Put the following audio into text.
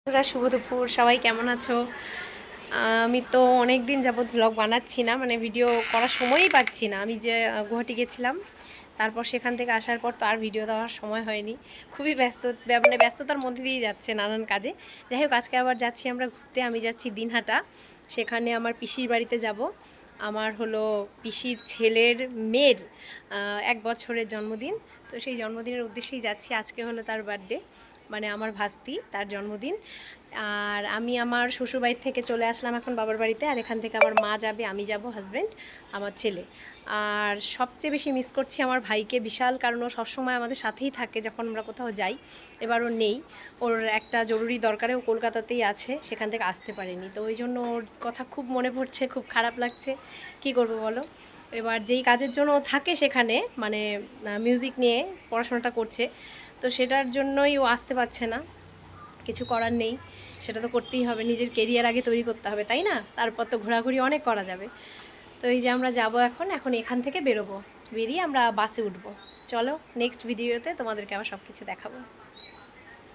বন্ধুরা, শুভ দুপুর। সবাই কেমন আছো? আমি তো অনেক দিন যাবত ব্লগ বানাচ্ছি না, মানে ভিডিও করার সময়ই পাচ্ছি না। আমি যে গুয়াহাটি গেছিলাম, তারপর সেখান থেকে আসার পর তো আর ভিডিও দেওয়ার সময় হয়নি। খুবই মানে ব্যস্ততার মধ্যে দিয়ে যাচ্ছে নানান কাজে। যাই হোক, আজকে আবার যাচ্ছি আমরা ঘুরতে। আমি যাচ্ছি দিনহাটা, সেখানে আমার পিসির বাড়িতে যাব। আমার হলো পিসির ছেলের মেয়ের 1 বছরের জন্মদিন। তো সেই জন্মদিনের উদ্দেশ্যেই যাচ্ছি। আজকে হলো তার বার্থডে, মানে আমার ভাস্তি, তার জন্মদিন। আর আমি আমার শ্বশুরবাড়ি থেকে চলে আসলাম এখন বাবার বাড়িতে। আর এখান থেকে আমার মা যাবে, আমি যাব, হাজব্যান্ড, আমার ছেলে। আর সবচেয়ে বেশি মিস করছি আমার ভাইকে বিশাল, কারণ ও সবসময় আমাদের সাথেই থাকে যখন আমরা কোথাও যাই। এবার ও নেই, ওর একটা জরুরি দরকারে ও কলকাতাতেই আছে, সেখান থেকে আসতে পারেনি। তো ওই জন্য ওর কথা খুব মনে পড়ছে, খুব খারাপ লাগছে। কি করবো বলো? এবার যেই কাজের জন্য ও থাকে সেখানে, মানে মিউজিক নিয়ে পড়াশোনাটা করছে, তো সেটার জন্যই ও আসতে পারছে না। কিছু করার নেই, সেটা তো করতেই হবে। নিজের কেরিয়ার আগে তৈরি করতে হবে, তাই না? তারপর তো ঘোরাঘুরি অনেক করা যাবে। তো এই যে আমরা যাব এখন এখান থেকে বেরোবো, বেরিয়ে আমরা বাসে উঠবো। চলো, নেক্সট ভিডিওতে তোমাদেরকে আবার সব কিছু দেখাবো।